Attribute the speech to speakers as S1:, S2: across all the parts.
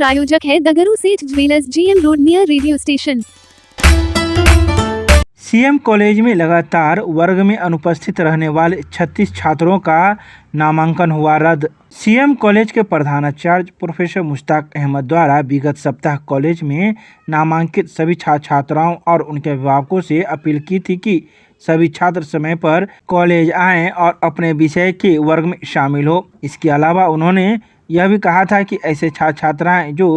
S1: प्रायोजक है दगरू सेठ jewellers, GM road near radio station.
S2: CM college में लगातार वर्ग में अनुपस्थित रहने वाले 36 छात्रों का नामांकन हुआ रद्द। सीएम कॉलेज के प्रधानाचार्य प्रोफेसर मुश्ताक अहमद द्वारा विगत सप्ताह कॉलेज में नामांकित सभी छात्र छात्राओं और उनके अभिभावकों से अपील की थी कि सभी छात्र समय पर कॉलेज आएं और अपने विषय के वर्ग में शामिल हो। इसके अलावा उन्होंने यह भी कहा था कि ऐसे छात्र छात्राएं जो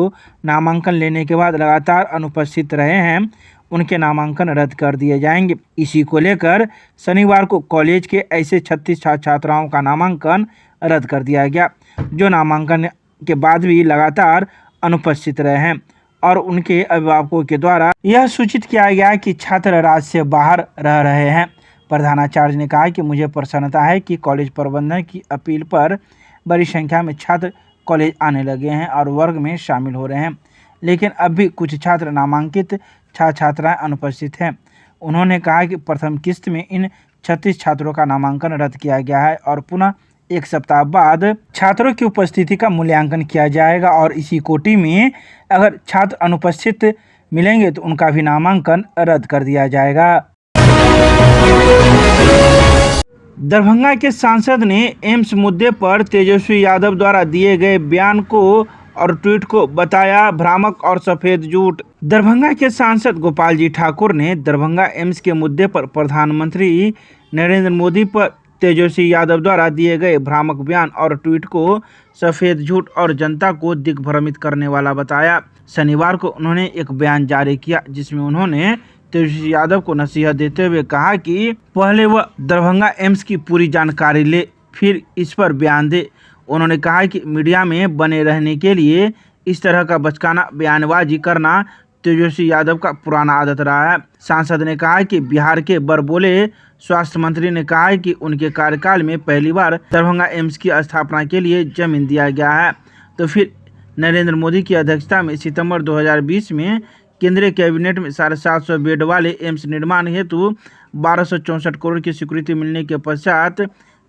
S2: नामांकन लेने के बाद लगातार अनुपस्थित रहे हैं उनके नामांकन रद्द कर दिए जाएंगे। इसी को लेकर शनिवार को कॉलेज के ऐसे 36 छात्र छात्राओं का नामांकन रद्द कर दिया गया जो नामांकन के बाद भी लगातार अनुपस्थित रहे हैं और उनके अभिभावकों के द्वारा यह सूचित किया गया कि छात्र राज्य से बाहर रह रहे हैं। प्रधानाचार्य ने कहा कि मुझे प्रसन्नता है कि कॉलेज प्रबंधन की अपील पर बड़ी संख्या में छात्र कॉलेज आने लगे हैं और वर्ग में शामिल हो रहे हैं, लेकिन अब भी कुछ छात्र नामांकित छात्र छात्राएं अनुपस्थित हैं। उन्होंने कहा कि प्रथम किस्त में इन 36 छात्रों का नामांकन रद्द किया गया है और पुनः एक सप्ताह बाद छात्रों की उपस्थिति का मूल्यांकन किया जाएगा और इसी कोटि में अगर छात्र अनुपस्थित मिलेंगे तो उनका भी नामांकन रद्द कर दिया जाएगा। दरभंगा के सांसद ने एम्स मुद्दे पर तेजस्वी यादव द्वारा दिए गए बयान को और ट्वीट को बताया भ्रामक और सफेद झूठ। दरभंगा के सांसद गोपाल जी ठाकुर ने दरभंगा एम्स के मुद्दे पर प्रधानमंत्री नरेंद्र मोदी पर तेजस्वी यादव द्वारा दिए गए भ्रामक बयान और ट्वीट को सफेद झूठ और जनता को दिग्भ्रमित करने वाला बताया। शनिवार को उन्होंने एक बयान जारी किया जिसमें उन्होंने तेजस्वी यादव को नसीहत देते हुए कहा कि पहले वह दरभंगा एम्स की पूरी जानकारी ले फिर इस पर बयान दे। उन्होंने कहा कि मीडिया में बने रहने के लिए इस तरह का बचकाना बयानबाजी करना तेजस्वी यादव का पुराना आदत रहा है। सांसद ने कहा कि बिहार के बड़बोले स्वास्थ्य मंत्री ने कहा है कि उनके कार्यकाल में पहली बार दरभंगा एम्स की स्थापना के लिए जमीन दिया गया है, तो फिर नरेंद्र मोदी की अध्यक्षता में सितंबर 2020 में केंद्रीय कैबिनेट में 750 बेड वाले एम्स निर्माण हेतु 1264 करोड़ की स्वीकृति मिलने के पश्चात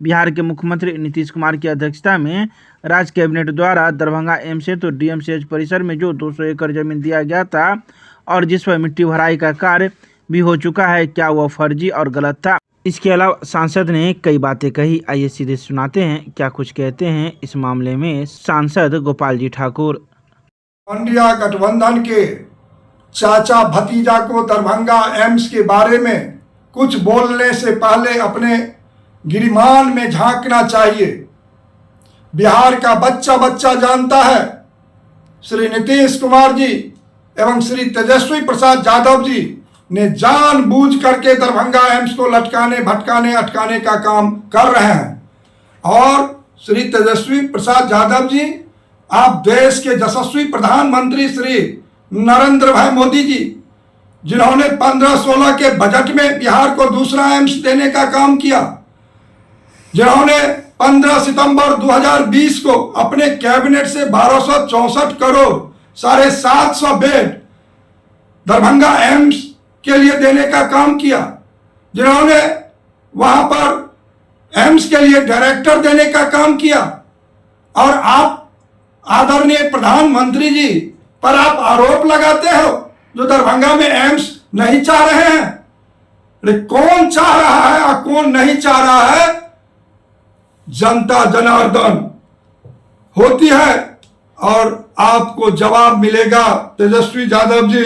S2: बिहार के मुख्यमंत्री नीतीश कुमार की अध्यक्षता में राज्य कैबिनेट द्वारा दरभंगा एम्स हेतु DMCH परिसर में जो 200 एकड़ जमीन दिया गया था और जिस पर मिट्टी भराई का कार्य भी हो चुका है, क्या वह फर्जी और गलत था? इसके अलावा सांसद ने कई बातें कही। आइए सीधे सुनाते हैं क्या कुछ कहते हैं इस मामले में सांसद गोपाल जी ठाकुर।
S3: इंडिया गठबंधन के चाचा भतीजा को दरभंगा एम्स के बारे में कुछ बोलने से पहले अपने गिरिमान में झांकना चाहिए। बिहार का बच्चा बच्चा जानता है श्री नीतीश कुमार जी एवं श्री तेजस्वी प्रसाद यादव जी ने जानबूझ करके दरभंगा एम्स को लटकाने भटकाने अटकाने का काम कर रहे हैं। और श्री तेजस्वी प्रसाद यादव जी, आप देश के यशस्वी प्रधानमंत्री श्री नरेंद्र भाई मोदी जी, जिन्होंने 15-16 के बजट में बिहार को दूसरा एम्स देने का काम किया, जिन्होंने 15 सितंबर 2020 को अपने कैबिनेट से 1264 करोड़ 750 बेड दरभंगा एम्स के लिए देने का काम किया, जिन्होंने वहां पर एम्स के लिए डायरेक्टर देने का काम किया, और आप आदरणीय प्रधानमंत्री जी पर आप आरोप लगाते हो जो दरभंगा में एम्स नहीं चाह रहे हैं। लेकिन कौन चाह रहा है और कौन नहीं चाह रहा है, जनता जनार्दन होती है और आपको जवाब मिलेगा। तेजस्वी यादव जी,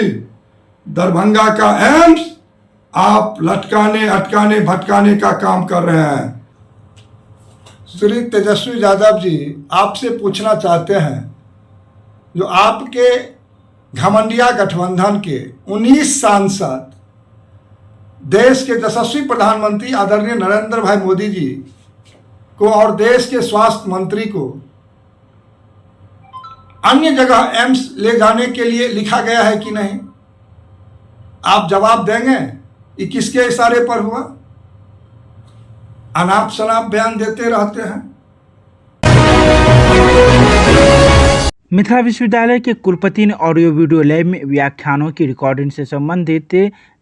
S3: दरभंगा का एम्स आप लटकाने अटकाने भटकाने का काम कर रहे हैं। श्री तेजस्वी यादव जी, आपसे पूछना चाहते हैं, जो आपके घमंडिया गठबंधन के 19 सांसद देश के यशस्वी प्रधानमंत्री आदरणीय नरेंद्र भाई मोदी जी को और देश के स्वास्थ्य मंत्री को अन्य जगह एम्स ले जाने के लिए लिखा गया है कि नहीं? आप जवाब देंगे ये किसके इशारे पर हुआ? अनाप शनाप बयान देते रहते हैं।
S2: मिथिला विश्वविद्यालय के कुलपति ने ऑडियो वीडियो लैब में व्याख्यानों की रिकॉर्डिंग से संबंधित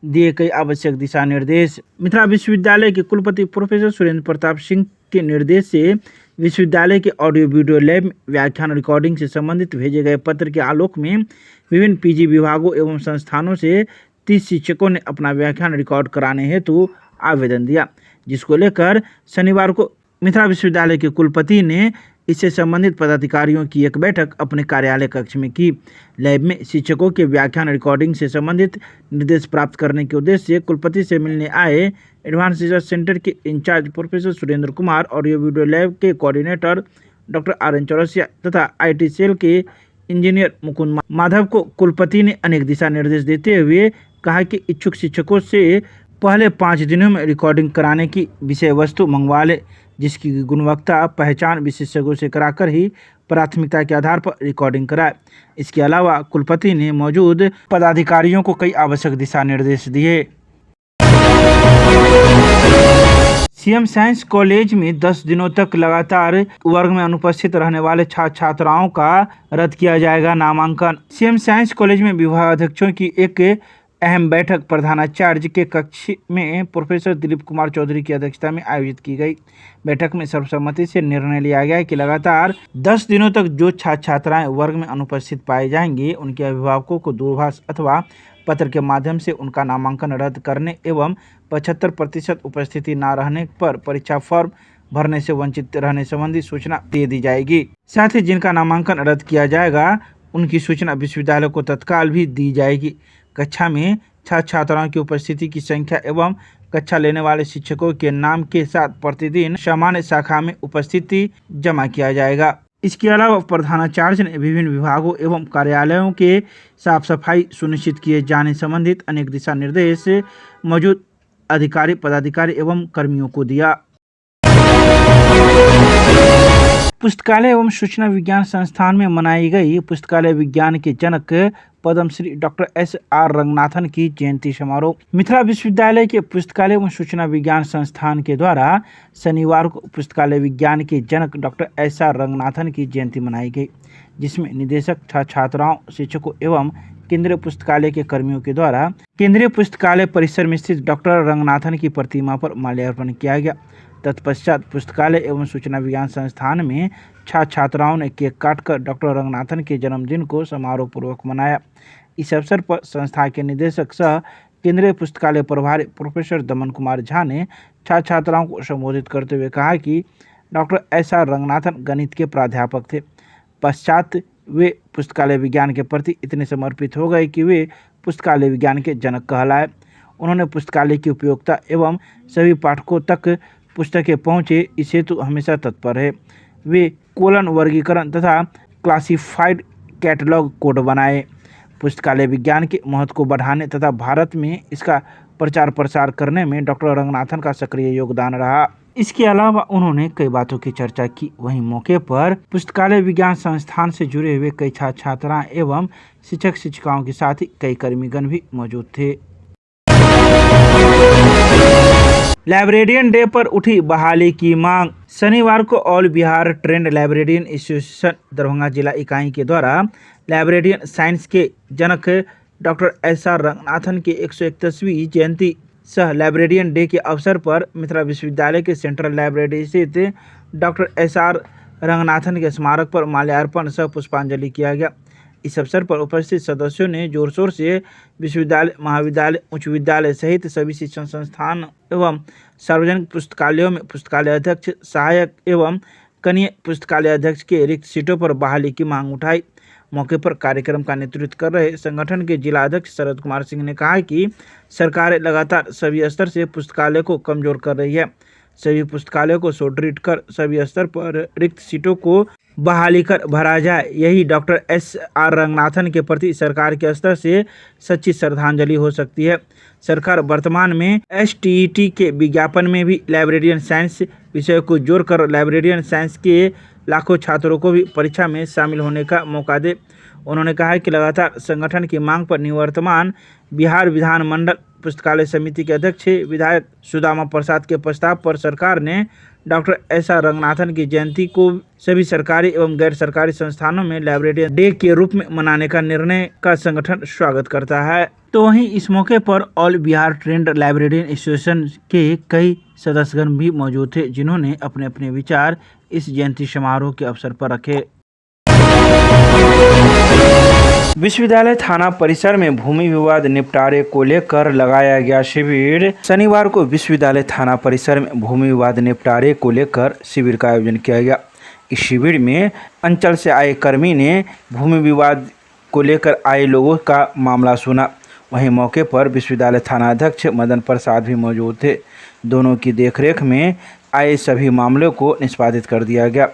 S2: दिए कई आवश्यक दिशा निर्देश। मिथिला विश्वविद्यालय के कुलपति प्रोफेसर सुरेंद्र प्रताप सिंह के निर्देश से विश्वविद्यालय के ऑडियो वीडियो लैब में व्याख्यान रिकॉर्डिंग से संबंधित भेजे गए पत्र के आलोक में विभिन्न पीजी विभागों एवं संस्थानों से 30 शिक्षकों ने अपना व्याख्यान रिकॉर्ड कराने हेतु आवेदन दिया, जिसको लेकर शनिवार को मिथिला विश्वविद्यालय के कुलपति ने इससे संबंधित पदाधिकारियों की एक बैठक अपने कार्यालय कक्ष में की। लैब में शिक्षकों के व्याख्यान रिकॉर्डिंग से संबंधित निर्देश प्राप्त करने के उद्देश्य से कुलपति से मिलने आए एडवांस रिसर्च सेंटर के in charge professor Surendra Kumar, audio video lab के कोऑर्डिनेटर डॉक्टर RN चौरसिया तथा IT सेल के इंजीनियर मुकुंद माधव को कुलपति ने अनेक दिशा निर्देश देते हुए कहा कि इच्छुक शिक्षकों से पहले 5 दिनों में रिकॉर्डिंग कराने की विषय वस्तु मंगवा ले, जिसकी गुणवत्ता पहचान विशेषज्ञों से कराकर ही प्राथमिकता के आधार पर रिकॉर्डिंग कराए। इसके अलावा कुलपति ने मौजूद पदाधिकारियों को कई आवश्यक दिशा निर्देश दिए। सीएम साइंस कॉलेज में 10 दिनों तक लगातार वर्ग में अनुपस्थित रहने वाले छात्र छात्राओं का रद्द किया जाएगा नामांकन। सीएम साइंस कॉलेज में विभागाध्यक्षों की एक अहम बैठक प्रधानाचार्य के कक्ष में प्रोफेसर दिलीप कुमार चौधरी की अध्यक्षता में आयोजित की गई। बैठक में सर्वसम्मति से निर्णय लिया गया कि लगातार 10 दिनों तक जो छात्र छात्राएं वर्ग में अनुपस्थित पाए जाएंगे, उनके अभिभावकों को दूरभाष अथवा पत्र के माध्यम से उनका नामांकन रद्द करने एवं 75% उपस्थिति न रहने पर परीक्षा फॉर्म भरने से वंचित रहने संबंधी सूचना दे दी जाएगी। साथ ही जिनका नामांकन रद्द किया जाएगा, उनकी सूचना विश्वविद्यालय को तत्काल भी दी जाएगी। कक्षा में छात्र छात्राओं की उपस्थिति की संख्या एवं कक्षा लेने वाले शिक्षकों के नाम के साथ प्रतिदिन सामान्य शाखा में उपस्थिति जमा किया जाएगा। इसके अलावा प्रधानाचार्य ने विभिन्न विभागों एवं कार्यालयों के साफ सफाई सुनिश्चित किए जाने संबंधित अनेक दिशा निर्देश मौजूद अधिकारी, पदाधिकारी एवं कर्मियों को दिया। पुस्तकालय एवं सूचना विज्ञान संस्थान में मनाई गई पुस्तकालय विज्ञान के जनक पद्मश्री डॉक्टर SR रंगनाथन की जयंती समारोह। मिथिला विश्वविद्यालय के पुस्तकालय एवं सूचना विज्ञान संस्थान के द्वारा शनिवार को पुस्तकालय विज्ञान के जनक डॉक्टर SR रंगनाथन की जयंती मनाई गई, जिसमें निदेशक, छात्राओं, शिक्षकों एवं केंद्रीय पुस्तकालय के कर्मियों के द्वारा केंद्रीय पुस्तकालय परिसर में स्थित डॉक्टर रंगनाथन की प्रतिमा पर माल्यार्पण किया गया। तत्पश्चात पुस्तकालय एवं सूचना विज्ञान संस्थान में छात्र छात्राओं ने केक काटकर डॉक्टर रंगनाथन के जन्मदिन को समारोह पूर्वक मनाया। इस अवसर पर संस्था के निदेशक सह केंद्रीय पुस्तकालय प्रभारी प्रोफेसर दमन कुमार झा ने छात्र छात्राओं को संबोधित करते हुए कहा कि डॉक्टर SR रंगनाथन गणित के प्राध्यापक थे। पश्चात वे पुस्तकालय विज्ञान के प्रति इतने समर्पित हो गए कि वे पुस्तकालय विज्ञान के जनक कहलाए। उन्होंने पुस्तकालय की उपयोगिता एवं सभी पाठकों तक पुस्तकें पहुँचे, इस हेतु हमेशा तत्पर है। वे कोलन वर्गीकरण तथा क्लासिफाइड कैटलॉग कोड बनाए। पुस्तकालय विज्ञान के महत्व को बढ़ाने तथा भारत में इसका प्रचार प्रसार करने में डॉक्टर रंगनाथन का सक्रिय योगदान रहा। इसके अलावा उन्होंने कई बातों की चर्चा की। वहीं मौके पर पुस्तकालय विज्ञान संस्थान से जुड़े हुए कई छात्र छात्राएं एवं शिक्षक शिक्षिकाओं के साथ ही कई कर्मीगण भी मौजूद थे। लाइब्रेरियन डे पर उठी बहाली की मांग। शनिवार को all Bihar trend librarian association Darbhanga जिला इकाई के द्वारा लाइब्रेरियन साइंस के जनक डॉक्टर SR रंगनाथन की 131वीं जयंती सह लाइब्रेरियन डे के अवसर पर मिथिला विश्वविद्यालय के सेंट्रल लाइब्रेरी स्थित डॉक्टर SR रंगनाथन के स्मारक पर माल्यार्पण सह पुष्पांजलि किया गया। इस अवसर पर उपस्थित सदस्यों ने जोर शोर से विश्वविद्यालय, महाविद्यालय, उच्च विद्यालय सहित सभी शिक्षण संस्थान एवं सार्वजनिक पुस्तकालयों में पुस्तकालय अध्यक्ष, सहायक एवं कनीय पुस्तकालय अध्यक्ष के रिक्त सीटों पर बहाली की मांग उठाई। मौके पर कार्यक्रम का नेतृत्व कर रहे संगठन के जिला अध्यक्ष शरद कुमार सिंह ने कहा कि सरकार लगातार सभी स्तर से पुस्तकालय को कमजोर कर रही है। सभी पुस्तकालयों को सुदृढ़ कर सभी स्तर पर रिक्त सीटों को बहाली कर भरा जाए, यही डॉक्टर SR रंगनाथन के प्रति सरकार के स्तर से सच्ची श्रद्धांजलि हो सकती है। सरकार वर्तमान में STET के विज्ञापन में भी लाइब्रेरियन साइंस विषय को जोड़कर लाइब्रेरियन साइंस के लाखों छात्रों को भी परीक्षा में शामिल होने का मौका दे। उन्होंने कहा कि लगातार संगठन की मांग पर निवर्तमान बिहार विधानमंडल पुस्तकालय समिति के अध्यक्ष विधायक सुदामा प्रसाद के प्रस्ताव पर सरकार ने डॉक्टर एस.आर. रंगनाथन की जयंती को सभी सरकारी एवं गैर सरकारी संस्थानों में लाइब्रेरियन डे के रूप में मनाने का निर्णय का संगठन स्वागत करता है। तो वहीं इस मौके पर all Bihar trend librarian association के कई सदस्यगण भी मौजूद थे, जिन्होंने अपने अपने विचार इस जयंती समारोह के अवसर पर रखे। विश्वविद्यालय थाना परिसर में भूमि विवाद निपटारे को लेकर लगाया गया शिविर। शनिवार को विश्वविद्यालय थाना परिसर में भूमि विवाद निपटारे को लेकर शिविर का आयोजन किया गया। इस शिविर में अंचल से आए कर्मी ने भूमि विवाद को लेकर आए लोगों का मामला सुना। वहीं मौके पर विश्वविद्यालय थाना अध्यक्ष मदन प्रसाद भी मौजूद थे। दोनों की देखरेख में आए सभी मामलों को निष्पादित कर दिया गया।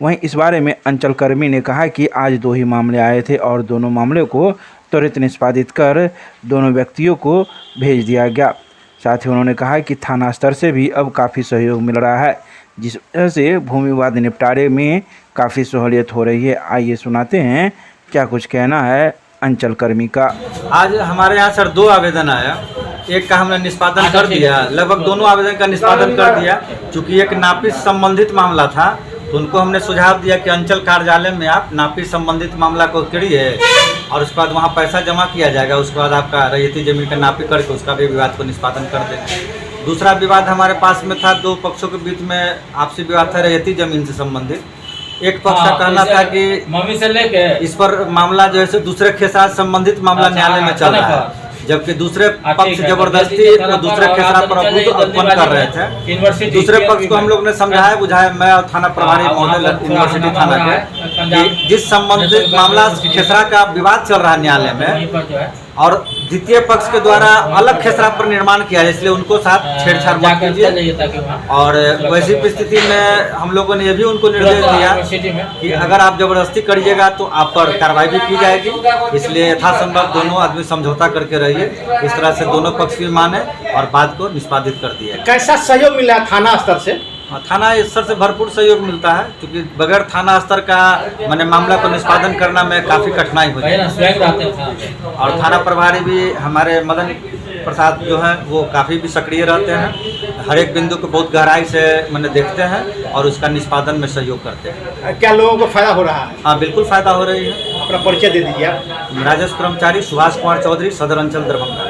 S2: वहीं इस बारे में अंचल कर्मी ने कहा कि आज 2 ही मामले आए थे और दोनों मामलों को त्वरित निष्पादित कर दोनों व्यक्तियों को भेज दिया गया। साथ ही उन्होंने कहा कि थाना स्तर से भी अब काफ़ी सहयोग मिल रहा है, जिस वजह से भूमि विवाद निपटारे में काफ़ी सहूलियत हो रही है। आइए सुनाते हैं क्या कुछ कहना है अंचल कर्मी का।
S4: आज हमारे यहाँ सर 2 आवेदन आया। एक का हमने निष्पादन कर दिया, लगभग दोनों आवेदन का निष्पादन कर दिया। चूँकि एक नापी संबंधित मामला था तो उनको हमने सुझाव दिया कि अंचल कार्यालय में आप नापी संबंधित मामला को करिए और उसके बाद वहाँ पैसा जमा किया जाएगा। उसके बाद आपका रैयती जमीन का नापी करके उसका भी विवाद को निष्पादन कर देंगे। दूसरा विवाद हमारे पास में था, 2 पक्षों के बीच में आपसी विवाद था रैयती जमीन से संबंधित। एक पक्ष का कहना था कि
S5: मम्मी से लेके
S4: इस पर मामामला जो है दूसरे के साथ संबंधित मामला न्यायालय में चल रहा है, जबकि दूसरे पक्ष जबरदस्ती वो दूसरे खेसरा पर उत्पन्न कर रहे थे। दूसरे पक्ष को हम लोग ने समझाया बुझाया, मैं और थाना प्रभारी महोदय यूनिवर्सिटी थाना के, कि जिस संबंधित मामला खेसरा का विवाद चल रहा है न्यायालय में और द्वितीय पक्ष के द्वारा अलग खेसरा पर निर्माण किया है, इसलिए उनको साथ छेड़छाड़ मत कीजिए। और वैसी परिस्थिति में हम लोगों ने ये भी उनको निर्देश दिया कि अगर आप जबरदस्ती करिएगा तो आप पर कार्रवाई भी की जाएगी, इसलिए यथासंभव दोनों आदमी समझौता करके रहिए। इस तरह से दोनों पक्ष भी माने और बात को निष्पादित कर दिया।
S6: कैसा सहयोग मिला थाना स्तर से?
S4: थाना स्तर से भरपूर सहयोग मिलता है, क्योंकि बगैर थाना स्तर का मैंने मामला को निष्पादन करना में काफ़ी कठिनाई होती है। और थाना प्रभारी भी हमारे मदन प्रसाद जो है वो काफ़ी भी सक्रिय रहते हैं, हर एक बिंदु को बहुत गहराई से मैंने देखते हैं और उसका निष्पादन में सहयोग करते हैं।
S6: क्या लोगों को फायदा हो रहा है?
S4: हाँ, बिल्कुल फ़ायदा हो रही है।
S6: अपना परिचय दे दीजिए आप।
S4: राजस्व कर्मचारी सुभाष कुमार चौधरी, सदर अंचल दरभंगा।